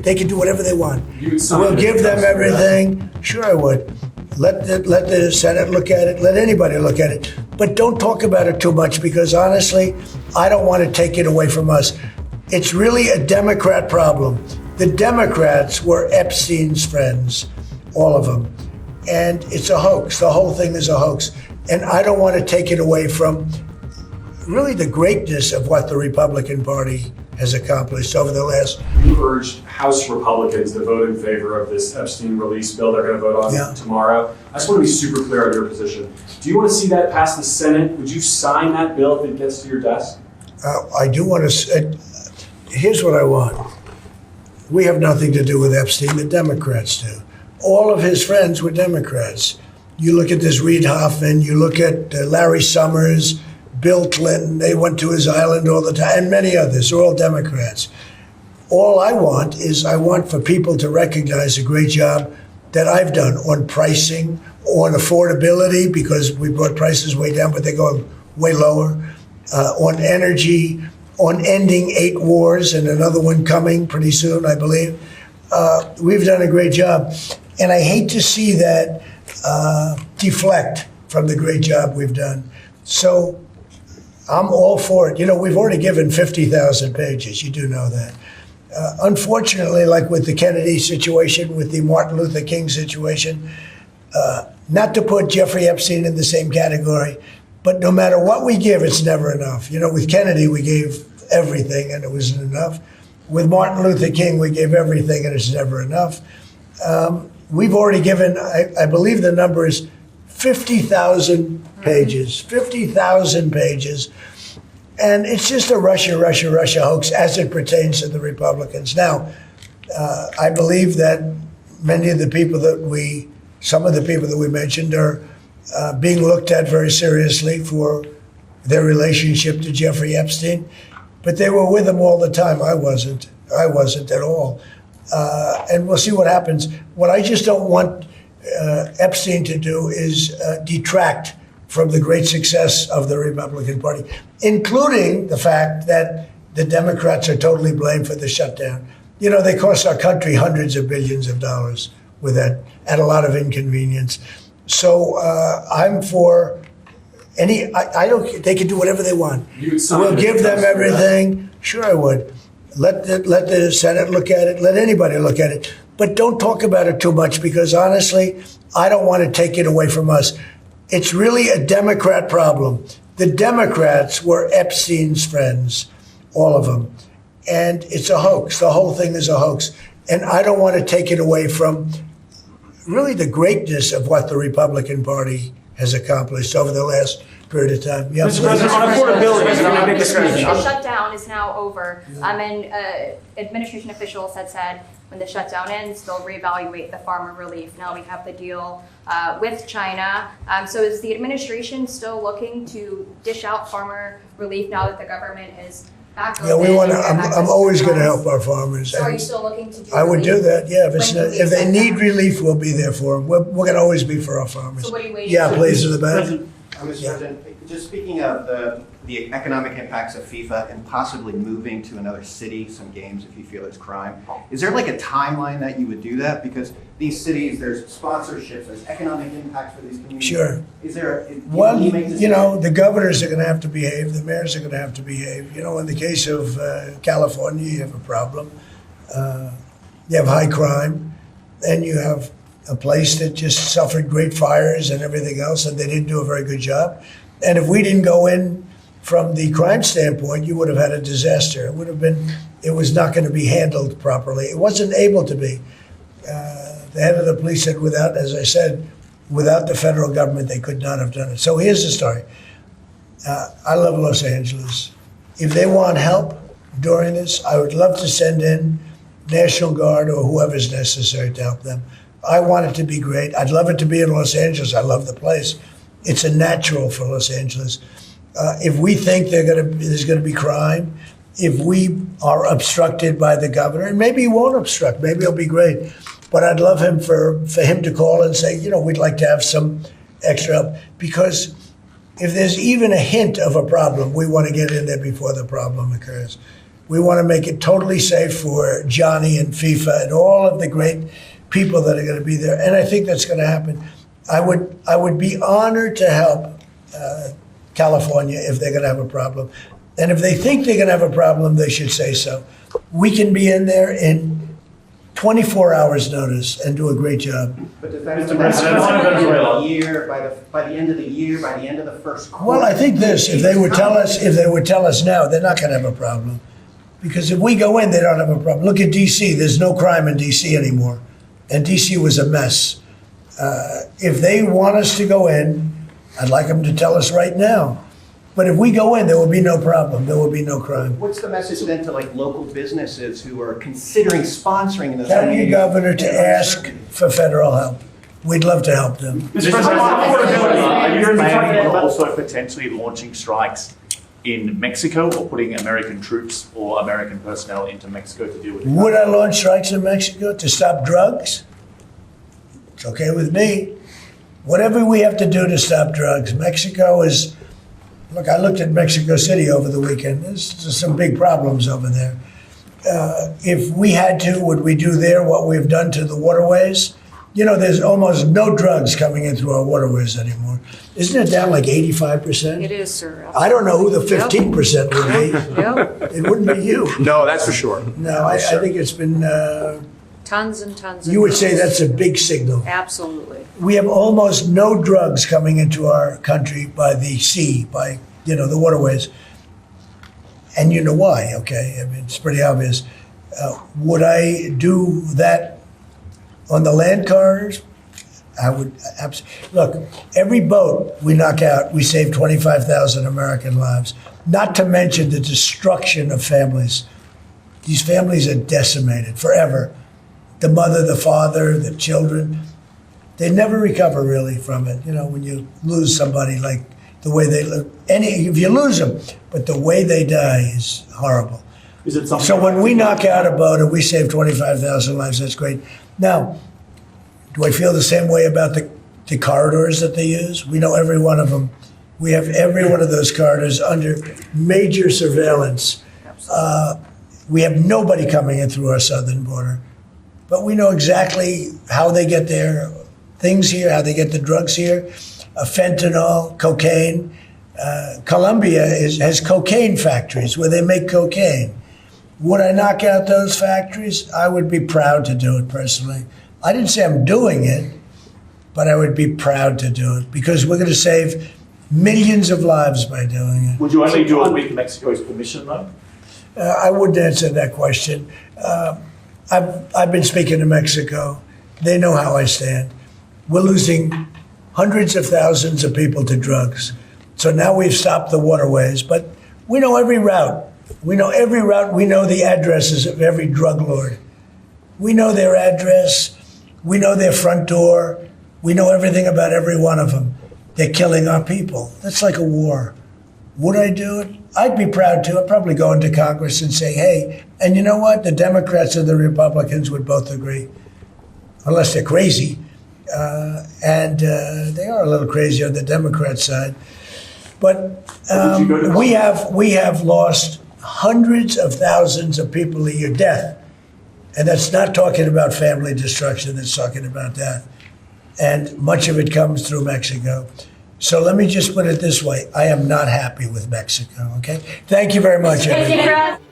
They can do whatever they want. We'll give them everything. Sure, I would. Let the Senate look at it. Let anybody look at it. But don't talk about it too much because honestly, I don't want to take it away from us. It's really a Democrat problem. The Democrats were Epstein's friends, all of them. And it's a hoax. The whole thing is a hoax. And I don't want to take it away from really the greatness of what the Republican Party has accomplished over the last. You urged House Republicans to vote in favor of this Epstein release bill they're going to vote on tomorrow. I just want to be super clear on your position. Do you want to see that pass the Senate? Would you sign that bill if it gets to your desk? I do want to. Here's what I want. We have nothing to do with Epstein. The Democrats do. All of his friends were Democrats. You look at this Reid Hoffman, you look at Larry Summers, Bill Clinton, they went to his island all the time, and many others, they're all Democrats. All I want is I want for people to recognize the great job that I've done on pricing, on affordability, because we brought prices way down, but they're going way lower, on energy, on ending 8 wars and another one coming pretty soon, I believe. We've done a great job. And I hate to see that deflect from the great job we've done. So I'm all for it. You know, we've already given 50,000 pages. You do know that. Unfortunately, like with the Kennedy situation, with the Martin Luther King situation, not to put Jeffrey Epstein in the same category, but no matter what we give, it's never enough. You know, with Kennedy, we gave everything and it wasn't enough. With Martin Luther King, we gave everything and it's never enough. We've already given, I believe the number is 50,000 pages, 50,000 pages. And it's just a Russia hoax as it pertains to the Republicans. Now, I believe that many of the people some of the people that we mentioned are being looked at very seriously for their relationship to Jeffrey Epstein. But they were with him all the time. I wasn't at all. And we'll see what happens. What I just don't want Epstein to do is detract from the great success of the Republican Party, including the fact that the Democrats are totally blamed for the shutdown. You know, they cost our country hundreds of billions of dollars with that, at a lot of inconvenience. So I'm for I don't. They can do whatever they want. We'll give them everything. Sure, I would. Let the Senate look at it. Let anybody look at it. But don't talk about it too much because honestly, I don't want to take it away from us. It's really a Democrat problem. The Democrats were Epstein's friends, all of them. And it's a hoax. The whole thing is a hoax. And I don't want to take it away from really the greatness of what the Republican Party has accomplished over the last period of time. Yeah, Mr. President, on affordability, the shutdown is now over. And administration officials had said when the shutdown ends, they'll reevaluate the farmer relief. Now we have the deal with China. So is the administration still looking to dish out farmer relief now that the government is back open? Yeah, we want to. I'm always going to help our farmers. So are you still looking to do I would do that, yeah. If they need that? relief, we'll be there for them. We're going to always be for our farmers. So what are you waiting Yeah, for? please, to the back. Mr. President, just speaking of the economic impacts of FIFA and possibly moving to another city, some games if you feel it's crime, is there like a timeline that you would do that? Because these cities, there's sponsorships, there's economic impacts for these communities. Sure. Is there, Well, you know, the governors are going to have to behave. The mayors are going to have to behave. You know, in the case of California, you have a problem. You have high crime, and you have a place that just suffered great fires and everything else, and they didn't do a very good job. And if we didn't go in from the crime standpoint, you would have had a disaster. It was not going to be handled properly. It wasn't able to be. The head of the police said as I said, without the federal government, they could not have done it. So here's the story. I love Los Angeles. If they want help during this, I would love to send in National Guard or whoever's necessary to help them. I want it to be great. I'd love it to be in Los Angeles. I love the place. It's a natural for Los Angeles. If we think there's going to be crime, if we are obstructed by the governor, and maybe he won't obstruct, maybe it'll be great. But I'd love him for him to call and say, you know, we'd like to have some extra help. Because if there's even a hint of a problem, we want to get in there before the problem occurs. We want to make it totally safe for Johnny and FIFA and all of the great people that are going to be there. And I think that's going to happen. I would be honored to help California if they're going to have a problem. And if they think they're going to have a problem, they should say so. We can be in there in 24 hours notice and do a great job. But does that Mr. President, by the end of Venezuela. the year, by the end of the year, by the end of the first quarter? Well, I think this, if they would tell us now, they're not going to have a problem. Because if we go in, they don't have a problem. Look at D.C. There's no crime in D.C. anymore. And D.C. was a mess. If they want us to go in, I'd like them to tell us right now. But if we go in, there will be no problem. There will be no crime. What's the message then to like local businesses who are considering sponsoring this? Tell your governor to ask for federal help. We'd love to help them. Mr. President, Are you you're planning on talking also potentially launching strikes in Mexico or putting American troops or American personnel into Mexico to deal with it? Would I launch strikes in Mexico to stop drugs? It's okay with me. Whatever we have to do to stop drugs. Mexico is, look, I looked at Mexico City over the weekend. There's some big problems over there. If we had to, would we do there what we've done to the waterways? You know, there's almost no drugs coming in through our waterways anymore. Isn't it down like 85%? It is, sir. I don't know who the 15% would be. Yep. It wouldn't be you. No, that's for sure. No, I think it's been, Tons and tons. you would say that's a big signal. Absolutely. We have almost no drugs coming into our country by the sea, by, the waterways. And you know why, okay? I mean, it's pretty obvious. Would I do that on the land corridors? I would look, every boat we knock out, we save 25,000 American lives. Not to mention the destruction of families. These families are decimated forever. The mother, the father, the children, they never recover really from it. When you lose somebody like the way they live, if you lose them, but the way they die is horrible. Is it something? So when we knock out a boat and we save 25,000 lives, that's great. Now, do I feel the same way about the corridors that they use? We know every one of them. We have every one of those corridors under major surveillance. We have nobody coming in through our southern border. But we know exactly how they get their things here, how they get the drugs here. Fentanyl, cocaine. Colombia has cocaine factories where they make cocaine. Would I knock out those factories? I would be proud to do it personally. I didn't say I'm doing it, but I would be proud to do it because we're going to save millions of lives by doing it. Would you only do it with Mexico's permission, though? I wouldn't answer that question. I've been speaking to Mexico. They know how I stand. We're losing hundreds of thousands of people to drugs. So now we've stopped the waterways, but we know every route. We know every route. We know the addresses of every drug lord. We know their address. We know their front door. We know everything about every one of them. They're killing our people. That's like a war. Would I do it? I'd be proud to. I'd probably go into Congress and say, hey, and you know what? The Democrats and the Republicans would both agree, unless they're crazy. And they are a little crazy on the Democrat side. But we have lost hundreds of thousands of people a year, death. And that's not talking about family destruction, that's talking about death. And much of it comes through Mexico. So let me just put it this way. I am not happy with Mexico, okay? Thank you very much, everybody.